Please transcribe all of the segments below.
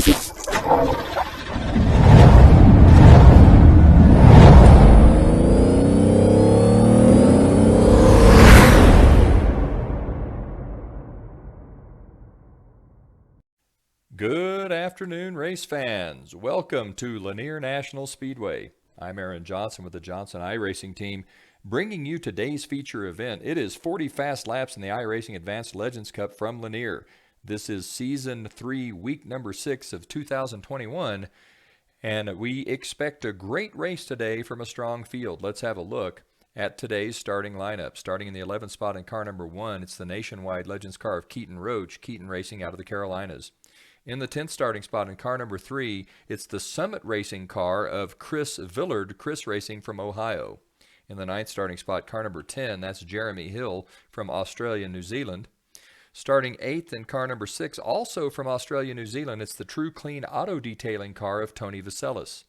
Good afternoon, race fans. Welcome to Lanier National Speedway. I'm Aaron Johnson with the Johnson iRacing team, bringing you today's feature event. It is 40 fast laps in the iRacing Advanced Legends Cup from Lanier. This is Season 3, Week number 6 of 2021, and we expect a great race today from a strong field. Let's have a look at today's starting lineup. Starting in the 11th spot in car number 1, it's the Nationwide Legends car of Keaton Roach, Keaton Racing out of the Carolinas. In the 10th starting spot in car number 3, it's the Summit Racing car of Chris Villard, Chris Racing from Ohio. In the 9th starting spot, car number 10, that's Jeremy Hill from Australia, New Zealand. Starting 8th in car number 6, also from Australia, New Zealand, it's the True Clean Auto Detailing car of Tony Vaselis.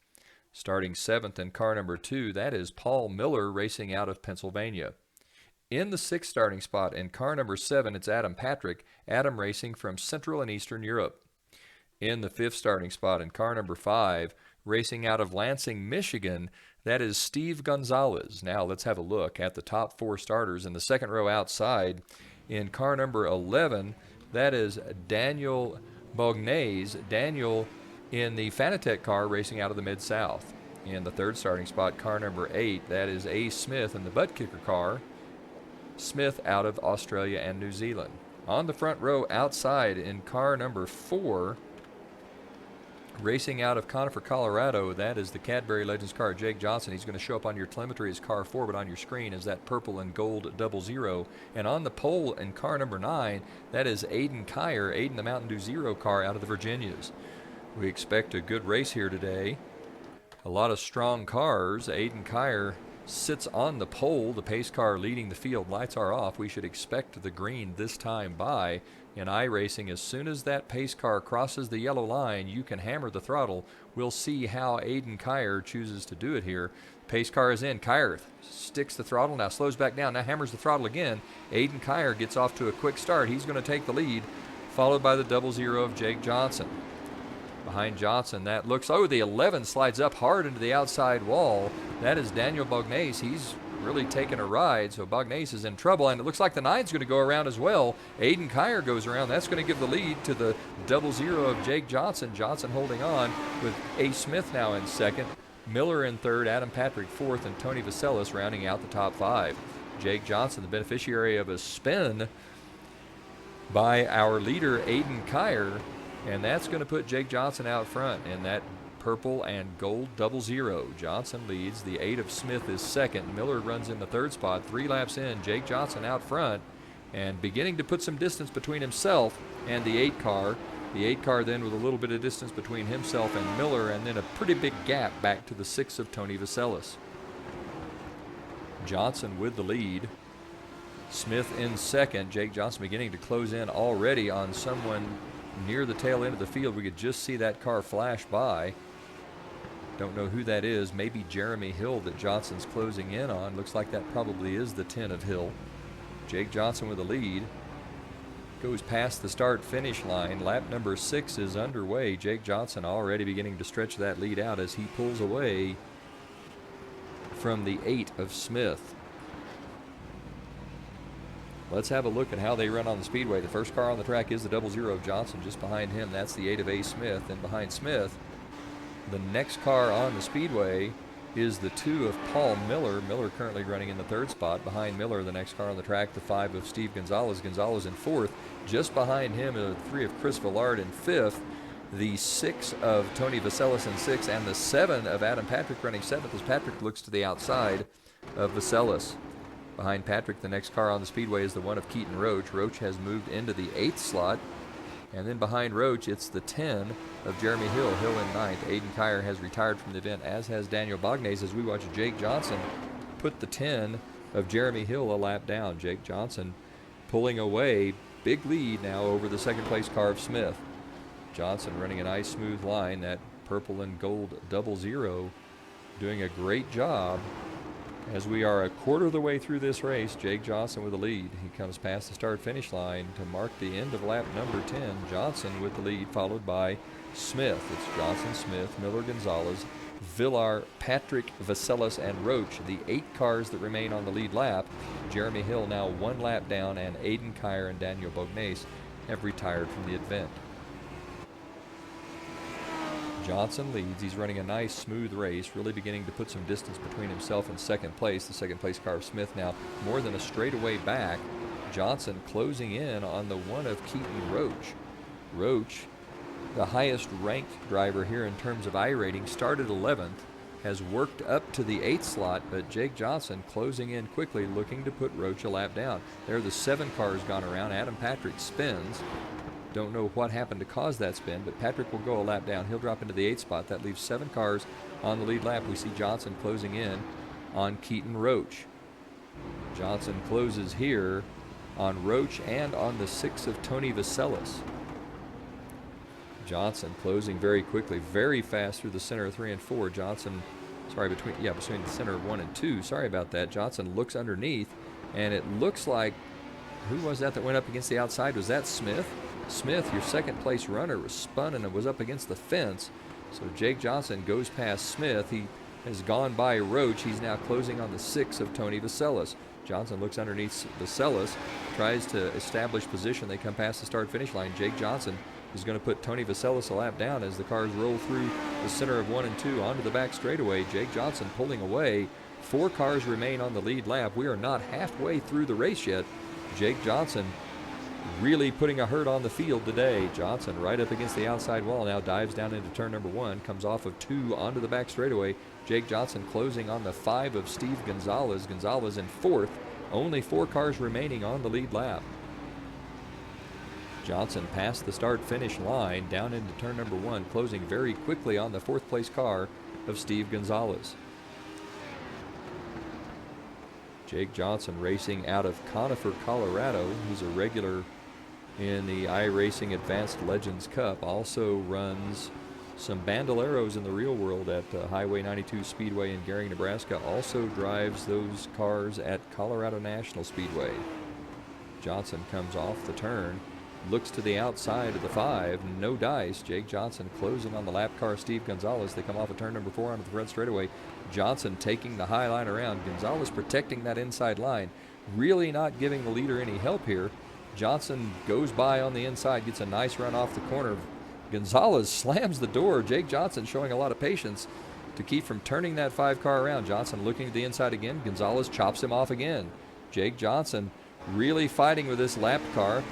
Starting 7th in car number 2, that is Paul Miller Racing out of Pennsylvania. In the 6th starting spot in car number 7, it's Adam Patrick, Adam Racing from Central and Eastern Europe. In the 5th starting spot in car number 5, racing out of Lansing, Michigan, that is Steve Gonzalez. Now let's have a look at the top 4 starters in the second row outside. In car number 11, that is Daniel Bognaise, Daniel in the Fanatec car racing out of the Mid-South. In the 3rd starting spot, car number 8, that is A. Smith in the Butt Kicker car, Smith out of Australia and New Zealand. On the front row outside in car number 4, racing out of Conifer, Colorado, that is the Cadbury Legends car, Jake Johnson. He's going to show up on your telemetry as car 4, but on your screen is that purple and gold 00. And on the pole in car number 9, that is Aiden Kyer, Aiden the Mountain Dew Zero car out of the Virginias. We expect a good race here today. A lot of strong cars. Aiden Kyer sits on the pole, the pace car leading the field. Lights are off. We should expect the green this time by. In iRacing, as soon as that pace car crosses the yellow line, you can hammer the throttle. We'll see how Aiden Kyer chooses to do it here. Pace car is in. Kyer sticks the throttle, now slows back down, now hammers the throttle again. Aiden Kyer gets off to a quick start. He's going to take the lead, followed by the 00 of Jake Johnson. Behind Johnson, that looks, the 11 slides up hard into the outside wall. That is Daniel Bognaise. He's really taking a ride, so Bognaise is in trouble, and it looks like the 9's going to go around as well. Aiden Kyer goes around. That's going to give the lead to the 00 of Jake Johnson. Johnson holding on with A. Smith now in 2nd, Miller in 3rd, Adam Patrick 4th, and Tony Vaselis rounding out the top 5. Jake Johnson, the beneficiary of a spin by our leader, Aiden Kyer, and that's going to put Jake Johnson out front in that purple and gold 00. Johnson leads. The 8 of Smith is 2nd. Miller runs in the 3rd spot. 3 laps in, Jake Johnson out front and beginning to put some distance between himself and the 8 car. The 8 car then with a little bit of distance between himself and Miller, and then a pretty big gap back to the 6 of Tony Vaselis. Johnson with the lead. Smith in 2nd. Jake Johnson beginning to close in already on someone near the tail end of the field. We could just see that car flash by. Don't know who that is. Maybe Jeremy Hill that Johnson's closing in on. Looks like that probably is the 10 of Hill. Jake Johnson with the lead. Goes past the start-finish line. Lap number 6 is underway. Jake Johnson already beginning to stretch that lead out as he pulls away from the 8 of Smith. Let's have a look at how they run on the speedway. The first car on the track is the 00 of Johnson. Just behind him, that's the 8 of A. Smith. And behind Smith, the next car on the speedway is the 2 of Paul Miller. Miller currently running in the 3rd spot. Behind Miller, the next car on the track, the 5 of Steve Gonzalez. Gonzalez in 4th. Just behind him, the 3 of Chris Villard in 5th. The 6 of Tony Vaselis in 6th. And the 7 of Adam Patrick running 7th as Patrick looks to the outside of Vaselis. Behind Patrick, the next car on the speedway is the 1 of Keaton Roach. Roach has moved into the 8th slot. And then behind Roach, it's the 10 of Jeremy Hill. Hill in 9th. Aiden Kyer has retired from the event, as has Daniel Bognaise, as we watch Jake Johnson put the 10 of Jeremy Hill a lap down. Jake Johnson pulling away. Big lead now over the 2nd place car of Smith. Johnson running a nice smooth line, that purple and gold 00, doing a great job. As we are a quarter of the way through this race, Jake Johnson with the lead. He comes past the start-finish line to mark the end of lap number 10. Johnson with the lead, followed by Smith. It's Johnson, Smith, Miller, Gonzalez, Villar, Patrick, Vaselis, and Roach, the 8 cars that remain on the lead lap. Jeremy Hill now 1 lap down, and Aiden Kyer and Daniel Bognais have retired from the event. Johnson leads. He's running a nice, smooth race, really beginning to put some distance between himself and second place. The second place car of Smith now more than a straightaway back. Johnson closing in on the one of Keaton Roach. Roach, the highest ranked driver here in terms of iRating, started 11th, has worked up to the 8th slot, but Jake Johnson closing in quickly, looking to put Roach a lap down. There are the 7 cars gone around. Adam Patrick spins. Don't know what happened to cause that spin, but Patrick will go a lap down. He'll drop into the 8th spot. That leaves 7 cars on the lead lap. We see Johnson closing in on Keaton Roach. Johnson closes here on Roach and on the 6 of Tony Vaselis. Johnson closing very quickly, very fast through the center of 3 and 4. Johnson, between the center of 1 and 2. Sorry about that. Johnson looks underneath, and it looks like, who was that went up against the outside? Was that Smith? Smith, your second place runner, was spun and it was up against the fence. So Jake Johnson goes past Smith. He has gone by Roach. He's now closing on the 6 of Tony Vaselis. Johnson looks underneath Vaselis, tries to establish position. They come past the start-finish line. Jake Johnson is going to put Tony Vaselis a lap down as the cars roll through the center of 1 and 2 onto the back straightaway. Jake Johnson pulling away. 4 cars remain on the lead lap. We are not halfway through the race yet. Jake Johnson really putting a hurt on the field today. Johnson right up against the outside wall now, dives down into turn number 1, comes off of 2 onto the back straightaway. Jake Johnson closing on the 5 of Steve Gonzalez. Gonzalez in 4th. Only 4 cars remaining on the lead lap. Johnson past the start-finish line, down into turn number 1, closing very quickly on the 4th place car of Steve Gonzalez. Jake Johnson racing out of Conifer, Colorado. He's a regular in the iRacing Advanced Legends Cup. Also runs some bandoleros in the real world at Highway 92 Speedway in Gering, Nebraska. Also drives those cars at Colorado National Speedway. Johnson comes off the turn, looks to the outside of the 5, no dice. Jake Johnson closing on the lap car Steve Gonzalez. They come off of turn number 4 onto the front straightaway. Johnson taking the high line around. Gonzalez protecting that inside line. Really not giving the leader any help here. Johnson goes by on the inside, gets a nice run off the corner. Gonzalez slams the door. Jake Johnson showing a lot of patience to keep from turning that 5 car around. Johnson looking to the inside again. Gonzalez chops him off again. Jake Johnson really fighting with this lap car,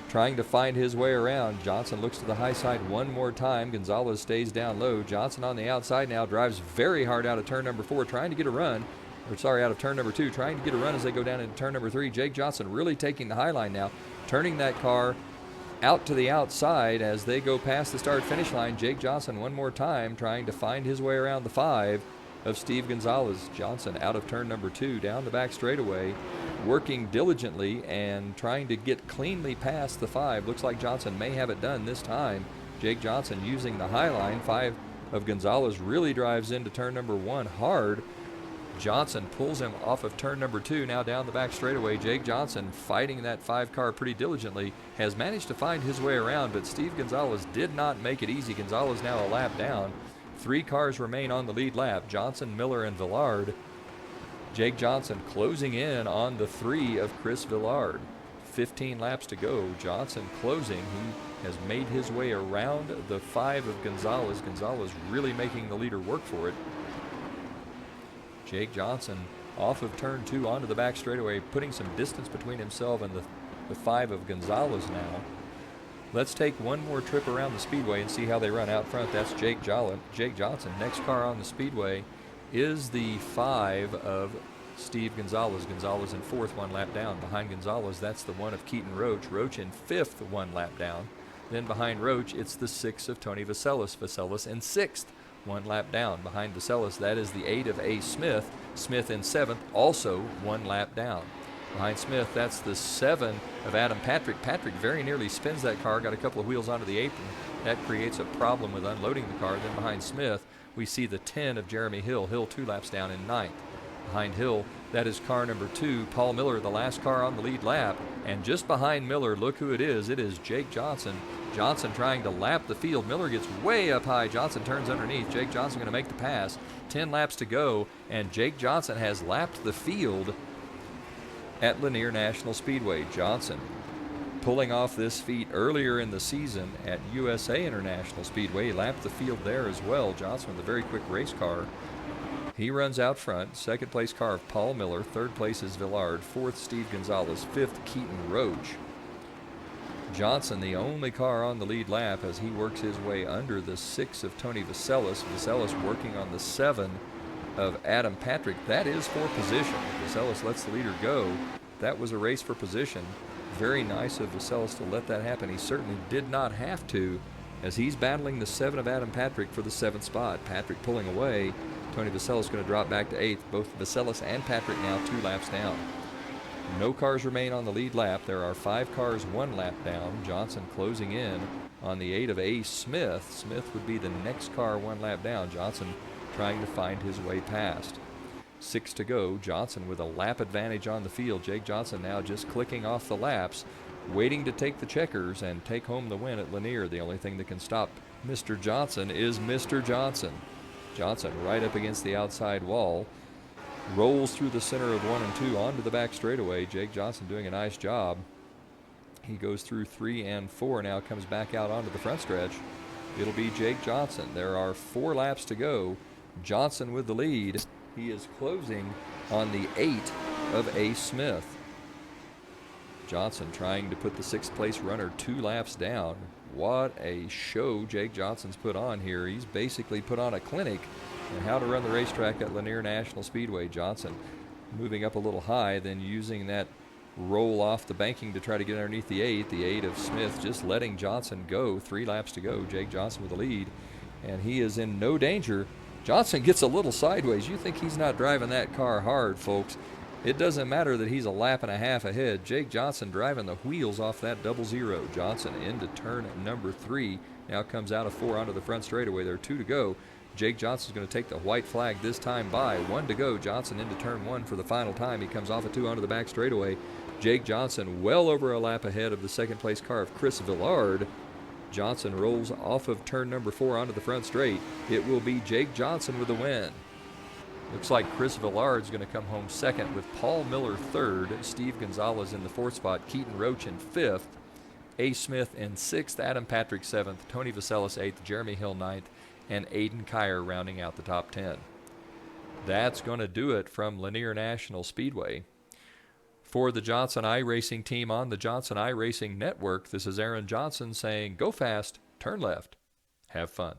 trying to find his way around. Johnson looks to the high side one more time. Gonzalez stays down low. Johnson on the outside now drives very hard out of turn number 4, trying to get a run. Out of turn number 2, trying to get a run as they go down into turn number 3. Jake Johnson really taking the high line now, turning that car out to the outside as they go past the start-finish line. Jake Johnson one more time trying to find his way around the 5 of Steve Gonzalez. Johnson out of turn number 2, down the back straightaway, working diligently and trying to get cleanly past the 5. Looks like Johnson may have it done this time. Jake Johnson using the high line. 5 of Gonzalez really drives into turn number 1 hard. Johnson pulls him off of turn number 2, now down the back straightaway. Jake Johnson fighting that 5 car pretty diligently, has managed to find his way around, but Steve Gonzalez did not make it easy. Gonzalez now a lap down. 3 cars remain on the lead lap, Johnson, Miller, and Villard. Jake Johnson closing in on the 3 of Chris Villard. 15 laps to go. Johnson closing. He has made his way around the 5 of Gonzalez. Gonzalez really making the leader work for it. Jake Johnson off of turn 2 onto the back straightaway, putting some distance between himself and the 5 of Gonzalez now. Let's take one more trip around the speedway and see how they run. Out front, that's Jake Johnson. Next car on the speedway is the 5 of Steve Gonzalez. Gonzalez in 4th, 1 lap down. Behind Gonzalez, that's the 1 of Keaton Roach. Roach in 5th, 1 lap down. Then behind Roach, it's the 6 of Tony Vaselis. Vaselis in 6th, 1 lap down. Behind Vaselis, that is the 8 of A. Smith. Smith in 7th, also 1 lap down. Behind Smith, that's the 7 of Adam Patrick. Patrick very nearly spins that car, got a couple of wheels onto the apron. That creates a problem with unloading the car. Then behind Smith, we see the 10 of Jeremy Hill. Hill 2 laps down in 9th. Behind Hill, that is car number 2, Paul Miller, the last car on the lead lap. And just behind Miller, look who it is. It is Jake Johnson. Johnson trying to lap the field. Miller gets way up high. Johnson turns underneath. Jake Johnson going to make the pass. 10 laps to go, and Jake Johnson has lapped the field at Lanier National Speedway. Johnson pulling off this feat earlier in the season at USA International Speedway. He lapped the field there as well. Johnson with a very quick race car. He runs out front. Second place car of Paul Miller. Third place is Villard. Fourth, Steve Gonzalez. Fifth, Keaton Roach. Johnson, the only car on the lead lap as he works his way under the 6 of Tony Vaselis. Vaselis working on the 7 of Adam Patrick. That is for position. Vaselis lets the leader go. That was a race for position. Very nice of Vaselis to let that happen. He certainly did not have to, as he's battling the 7 of Adam Patrick for the 7th spot. Patrick pulling away. Tony Vaselis going to drop back to 8th. Both Vaselis and Patrick now 2 laps down. No cars remain on the lead lap. There are 5 cars 1 lap down. Johnson closing in on the 8 of A. Smith. Smith would be the next car 1 lap down. Johnson trying to find his way past. 6 to go. Johnson with a lap advantage on the field. Jake Johnson now just clicking off the laps, waiting to take the checkers and take home the win at Lanier. The only thing that can stop Mr. Johnson is Mr. Johnson. Johnson right up against the outside wall. Rolls through the center of 1 and 2 onto the back straightaway. Jake Johnson doing a nice job. He goes through 3 and 4, now comes back out onto the front stretch. It'll be Jake Johnson. There are 4 laps to go. Johnson with the lead. He is closing on the 8 of A. Smith. Johnson trying to put the 6th place runner 2 laps down. What a show Jake Johnson's put on here. He's basically put on a clinic on how to run the racetrack at Lanier National Speedway. Johnson moving up a little high, then using that roll off the banking to try to get underneath the 8. The 8 of Smith just letting Johnson go. 3 laps to go. Jake Johnson with the lead, and he is in no danger. Johnson gets a little sideways. You think he's not driving that car hard, folks. It doesn't matter that he's a lap and a half ahead. Jake Johnson driving the wheels off that 00. Johnson into turn number 3. Now comes out of 4 onto the front straightaway. There are 2 to go. Jake Johnson's going to take the white flag this time by. 1 to go. Johnson into turn 1 for the final time. He comes off of 2 onto the back straightaway. Jake Johnson well over a lap ahead of the 2nd place car of Chris Villard. Johnson rolls off of turn number 4 onto the front straight. It will be Jake Johnson with the win. Looks like Chris Villard's going to come home 2nd with Paul Miller 3rd, Steve Gonzalez in the 4th spot, Keaton Roach in 5th, A. Smith in 6th, Adam Patrick 7th, Tony Vaselis 8th, Jeremy Hill 9th, and Aiden Kyer rounding out the top 10. That's going to do it from Lanier National Speedway. For the Johnson iRacing team on the Johnson iRacing Network, this is Aaron Johnson saying, go fast, turn left, have fun.